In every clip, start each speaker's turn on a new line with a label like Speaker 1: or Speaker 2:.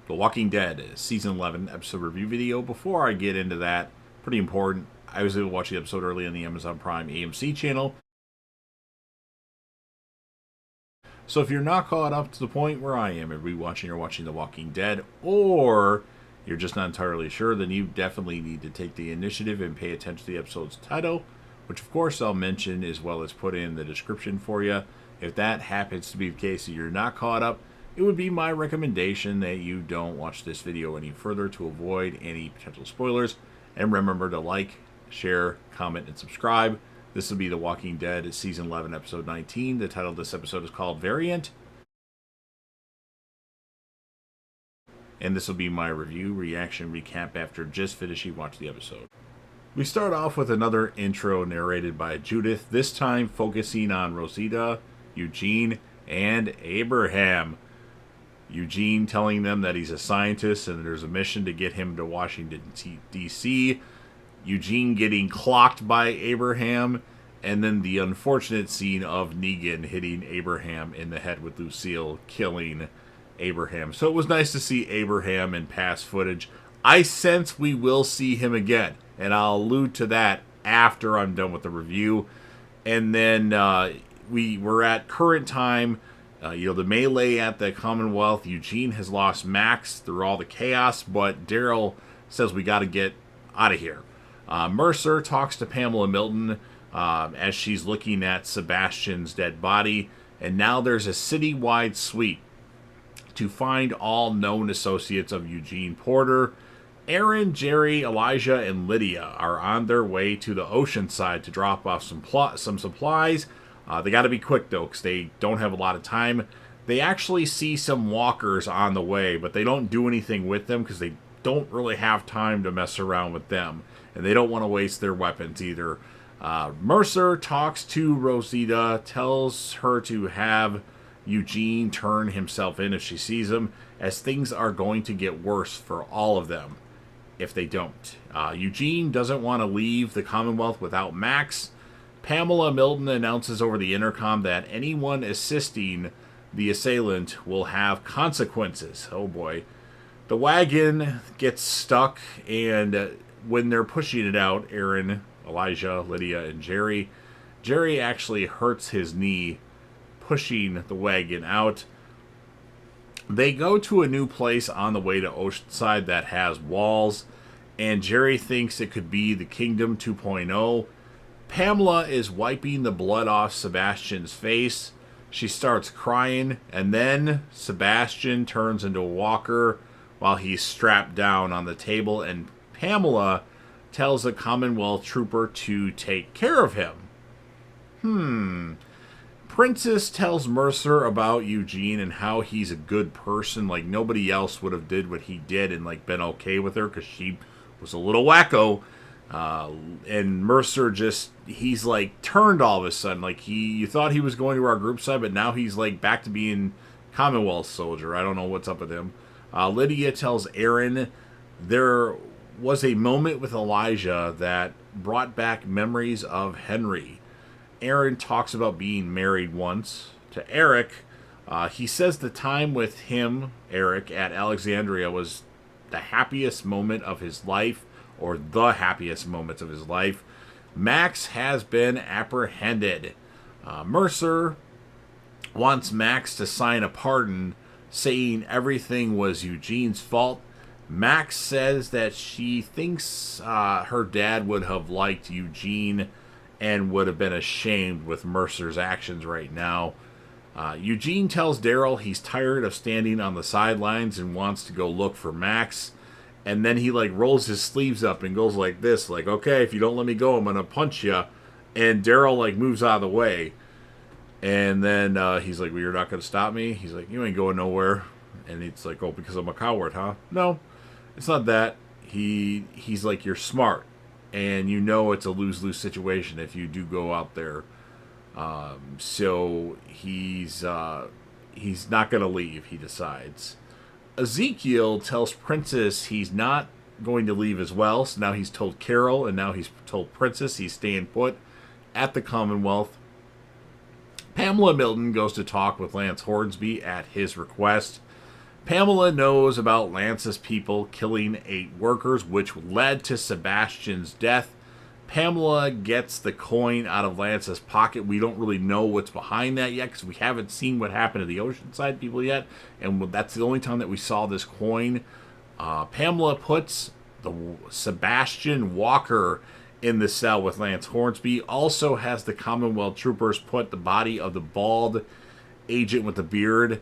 Speaker 1: The Walking Dead Season 11 episode review video. Before I get into that, pretty important, I was able to watch the episode early on the Amazon Prime AMC channel. So if you're not caught up to the point where I am and rewatching or watching The Walking Dead, or you're just not entirely sure, then you definitely need to take the initiative and pay attention to the episode's title, which of course I'll mention as well as put in the description for you. If that happens to be the case and you're not caught up, it would be my recommendation that you don't watch this video any further to avoid any potential spoilers. And remember to like, share, comment, and subscribe. This will be The Walking Dead Season 11, Episode 19. The title of this episode is called Variant. And this will be my review, reaction, recap after just finishing watching the episode. We start off with another intro narrated by Judith, this time focusing on Rosita, Eugene, and Abraham. Eugene telling them that he's a scientist and there's a mission to get him to Washington, D.C., Eugene getting clocked by Abraham, and then the unfortunate scene of Negan hitting Abraham in the head with Lucille, killing Abraham. So it was nice to see Abraham in past footage. I sense we will see him again, and I'll allude to that after I'm done with the review. And then we're at current time. The melee at the Commonwealth. Eugene has lost Max through all the chaos, but Daryl says we got to get out of here. Mercer talks to Pamela Milton as she's looking at Sebastian's dead body, and now there's a citywide sweep to find all known associates of Eugene Porter. Aaron, Jerry, Elijah, and Lydia are on their way to the ocean side to drop off some supplies. They got to be quick, though, because they don't have a lot of time. They actually see some walkers on the way, but they don't do anything with them because they don't really have time to mess around with them. And they don't want to waste their weapons either. Mercer talks to Rosita, tells her to have Eugene turn himself in if she sees him, as things are going to get worse for all of them if they don't. Eugene doesn't want to leave the Commonwealth without Max. Pamela Milton announces over the intercom that anyone assisting the assailant will have consequences. Oh boy. The wagon gets stuck, and when they're pushing it out, Aaron, Elijah, Lydia, and Jerry actually hurts his knee pushing the wagon out. They go to a new place on the way to Oceanside that has walls, and Jerry thinks it could be the Kingdom 2.0. Pamela is wiping the blood off Sebastian's face. She starts crying, and then Sebastian turns into a walker while he's strapped down on the table, and Pamela tells a Commonwealth trooper to take care of him. Princess tells Mercer about Eugene and how he's a good person, like nobody else would have did what he did and like been okay with her because she was a little wacko. And Mercer he's like turned all of a sudden. Like you thought he was going to our group side, but now he's like back to being Commonwealth soldier. I don't know what's up with him. Lydia tells Aaron there was a moment with Elijah that brought back memories of Henry. Aaron talks about being married once to Eric. He says the time with him, Eric, at Alexandria was the happiest moment of his life, or the happiest moments of his life. Max has been apprehended. Mercer wants Max to sign a pardon, saying everything was Eugene's fault. Max says that she thinks her dad would have liked Eugene and would have been ashamed with Mercer's actions right now. Eugene tells Daryl he's tired of standing on the sidelines and wants to go look for Max. And then he like rolls his sleeves up and goes like this, like, okay, if you don't let me go, I'm going to punch you. And Daryl like moves out of the way. And then he's like, well, you're not going to stop me? He's like, you ain't going nowhere. And it's like, oh, because I'm a coward, huh? No, it's not that. He's like, you're smart. And you know it's a lose-lose situation if you do go out there. So he's not going to leave, he decides. Ezekiel tells Princess he's not going to leave as well. So now he's told Carol, and now he's told Princess he's staying put at the Commonwealth. Pamela Milton goes to talk with Lance Hornsby at his request. Pamela knows about Lance's people killing 8 workers, which led to Sebastian's death. Pamela gets the coin out of Lance's pocket. We don't really know what's behind that yet because we haven't seen what happened to the Oceanside people yet. And that's the only time that we saw this coin. Pamela puts the Sebastian Walker in the cell with Lance Hornsby. Also has the Commonwealth troopers put the body of the bald agent with the beard.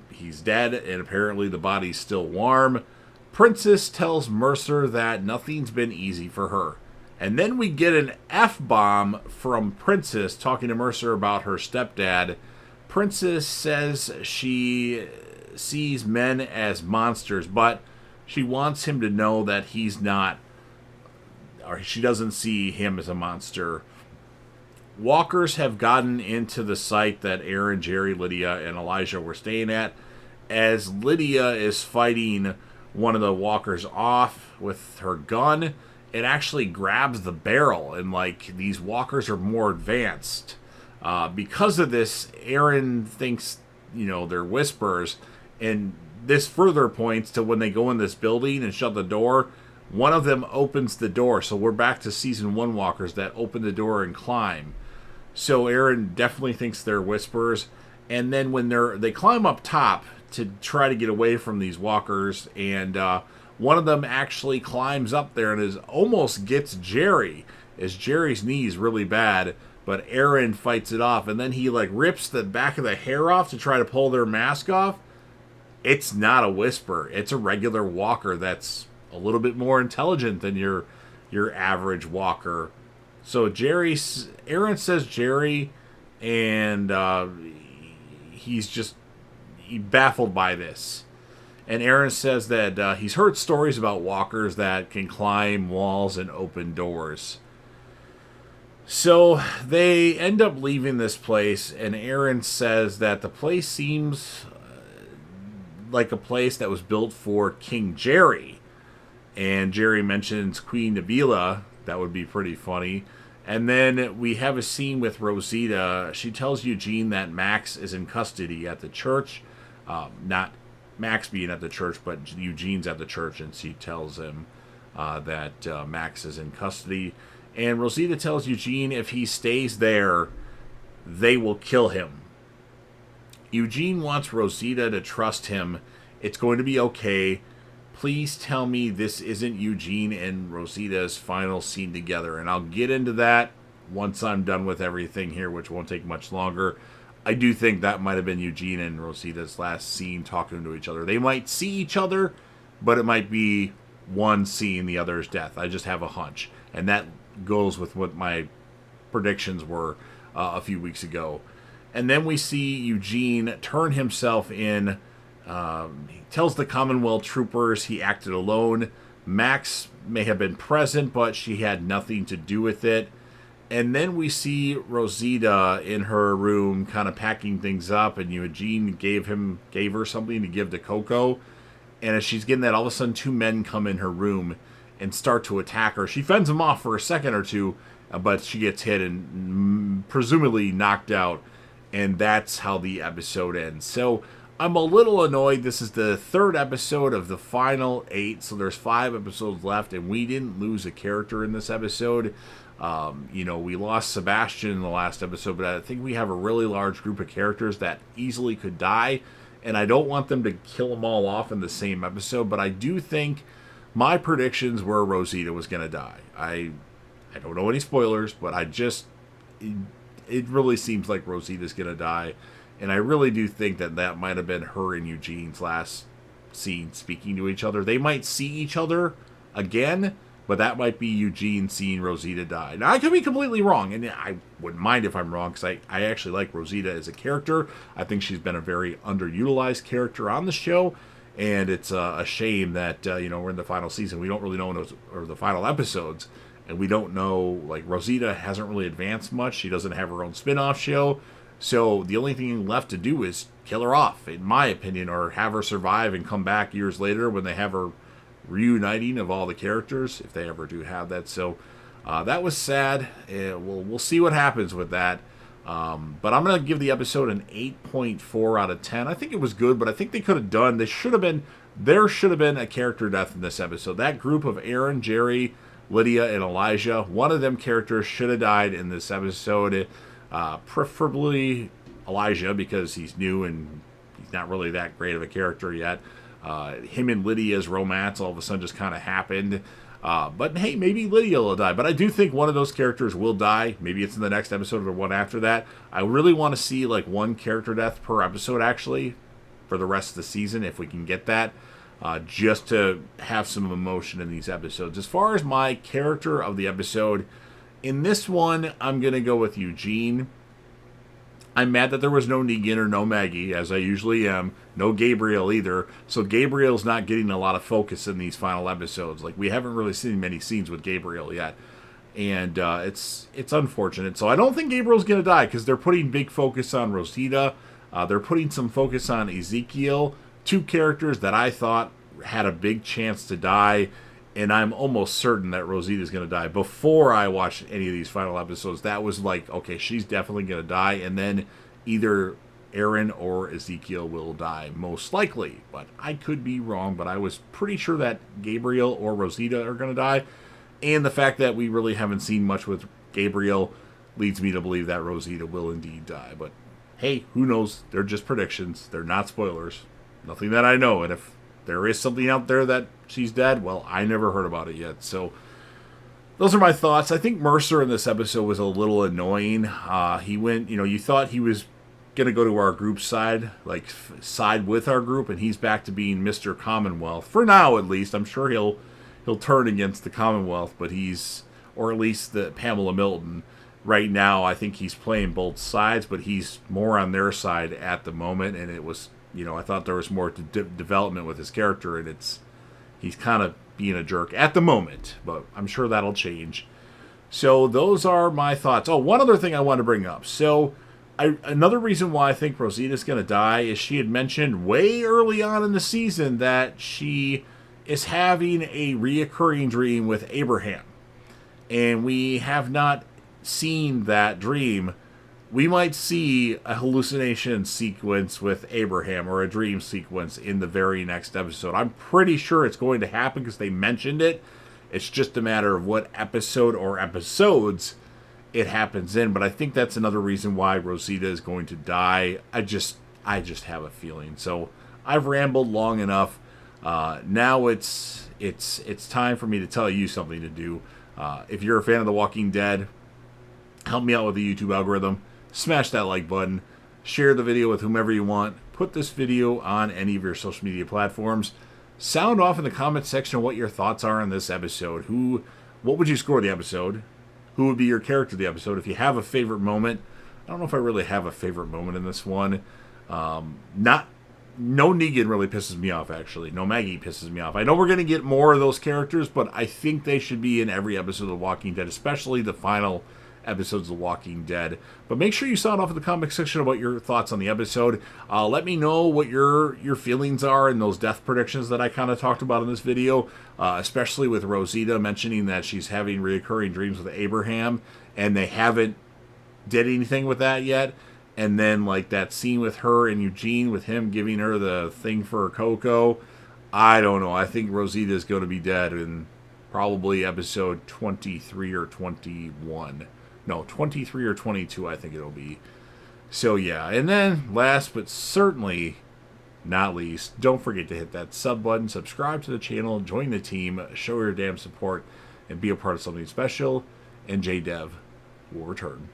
Speaker 1: He's dead, and apparently the body's still warm. Princess tells Mercer that nothing's been easy for her. And then we get an F-bomb from Princess talking to Mercer about her stepdad. Princess says she sees men as monsters, but she wants him to know that he's not, or she doesn't see him as a monster. Walkers have gotten into the site that Aaron, Jerry, Lydia, and Elijah were staying at. As Lydia is fighting one of the walkers off with her gun, it actually grabs the barrel, and like these walkers are more advanced. Because of this, Aaron thinks, they're whispers, and this further points to when they go in this building and shut the door, one of them opens the door. So we're back to season 1 walkers that open the door and climb. So Aaron definitely thinks they're whispers. And then when they climb up top to try to get away from these walkers, and one of them actually climbs up there and almost gets Jerry, as Jerry's knee is really bad, but Aaron fights it off, and then he rips the back of the hair off to try to pull their mask off. It's not a whisper. It's a regular walker that's a little bit more intelligent than your average walker. So Aaron says Jerry, and he's baffled by this. And Aaron says that he's heard stories about walkers that can climb walls and open doors. So they end up leaving this place, and Aaron says that the place seems like a place that was built for King Jerry. And Jerry mentions Queen Nabila. That would be pretty funny. And then we have a scene with Rosita. She tells Eugene that Max is in custody at the church. Not Max being at the church, but Eugene's at the church, and she tells him that Max is in custody. And Rosita tells Eugene if he stays there, they will kill him. Eugene wants Rosita to trust him. It's going to be okay. Please tell me this isn't Eugene and Rosita's final scene together. And I'll get into that once I'm done with everything here, which won't take much longer. I do think that might have been Eugene and Rosita's last scene talking to each other. They might see each other, but it might be one seeing the other's death. I just have a hunch. And that goes with what my predictions were a few weeks ago. And then we see Eugene turn himself in. He tells the Commonwealth troopers he acted alone. Max may have been present, but she had nothing to do with it. And then we see Rosita in her room kind of packing things up, and Eugene gave her something to give to Coco. And as she's getting that, all of a sudden 2 men come in her room and start to attack her. She fends them off for a second or two, but she gets hit and presumably knocked out. And that's how the episode ends. So I'm a little annoyed. This is the 3rd episode of the final 8, so there's 5 episodes left, and we didn't lose a character in this episode. We lost Sebastian in the last episode, but I think we have a really large group of characters that easily could die, and I don't want them to kill them all off in the same episode, but I do think my predictions were Rosita was going to die. I don't know any spoilers, but it really seems like Rosita's going to die. And I really do think that might have been her and Eugene's last scene speaking to each other. They might see each other again, but that might be Eugene seeing Rosita die. Now, I could be completely wrong, and I wouldn't mind if I'm wrong, because I actually like Rosita as a character. I think she's been a very underutilized character on the show, and it's a shame that, we're in the final season. We don't really know, or the final episodes, and we don't know, Rosita hasn't really advanced much. She doesn't have her own spin-off show. So the only thing left to do is kill her off, in my opinion, or have her survive and come back years later when they have her reuniting of all the characters, if they ever do have that. So that was sad. We'll see what happens with that. But I'm going to give the episode an 8.4 out of 10. I think it was good, but I think they could have done, there should have been a character death in this episode. That group of Aaron, Jerry, Lydia, and Elijah, one of them characters should have died in this episode. Preferably Elijah, because he's new and he's not really that great of a character yet. Him and Lydia's romance all of a sudden just kind of happened. But hey, maybe Lydia will die. But I do think one of those characters will die. Maybe it's in the next episode or the one after that. I really want to see like one character death per episode, actually, for the rest of the season, if we can get that. Just to have some emotion in these episodes. As far as my character of the episode, in this one, I'm going to go with Eugene. I'm mad that there was no Negan or no Maggie, as I usually am. No Gabriel either. So Gabriel's not getting a lot of focus in these final episodes. Like, we haven't really seen many scenes with Gabriel yet. And it's unfortunate. So I don't think Gabriel's going to die, because they're putting big focus on Rosita. They're putting some focus on Ezekiel. Two characters that I thought had a big chance to die. And I'm almost certain that Rosita's going to die. Before I watched any of these final episodes, that was like, okay, she's definitely going to die. And then either Aaron or Ezekiel will die, most likely. But I could be wrong, but I was pretty sure that Gabriel or Rosita are going to die. And the fact that we really haven't seen much with Gabriel leads me to believe that Rosita will indeed die. But hey, who knows? They're just predictions. They're not spoilers. Nothing that I know. And if there is something out there that she's dead, well, I never heard about it yet. So those are my thoughts. I think Mercer in this episode was a little annoying. He went, you thought he was going to go to our group side, like side with our group, and he's back to being Mr. Commonwealth. For now, at least. I'm sure he'll turn against the Commonwealth, but or at least the Pamela Milton. Right now, I think he's playing both sides, but he's more on their side at the moment, and it was, I thought there was more development with his character, and he's kind of being a jerk at the moment, but I'm sure that'll change. So those are my thoughts. Oh, one other thing I want to bring up. So another reason why I think Rosita's going to die is she had mentioned way early on in the season that she is having a reoccurring dream with Abraham, and we have not seen that dream. We might see a hallucination sequence with Abraham or a dream sequence in the very next episode. I'm pretty sure it's going to happen because they mentioned it. It's just a matter of what episode or episodes it happens in. But I think that's another reason why Rosita is going to die. I just have a feeling. So I've rambled long enough. Now it's time for me to tell you something to do. If you're a fan of The Walking Dead, help me out with the YouTube algorithm. Smash that like button. Share the video with whomever you want. Put this video on any of your social media platforms. Sound off in the comment section what your thoughts are on this episode. What would you score the episode? Who would be your character of the episode? If you have a favorite moment. I don't know if I really have a favorite moment in this one. No Negan really pisses me off, actually. No Maggie pisses me off. I know we're going to get more of those characters, but I think they should be in every episode of The Walking Dead, especially the final episodes of The Walking Dead. But make sure you sound off in the comment section about your thoughts on the episode. Let me know what your feelings are in those death predictions that I kind of talked about in this video, especially with Rosita mentioning that she's having reoccurring dreams with Abraham, and they haven't did anything with that yet. And then like that scene with her and Eugene, with him giving her the thing for Coco. I don't know. I think Rosita is going to be dead in probably episode 23 or 21. No, 23 or 22, I think it'll be. So, yeah. And then, last but certainly not least, don't forget to hit that sub button, subscribe to the channel, join the team, show your damn support, and be a part of something special. And JDev will return.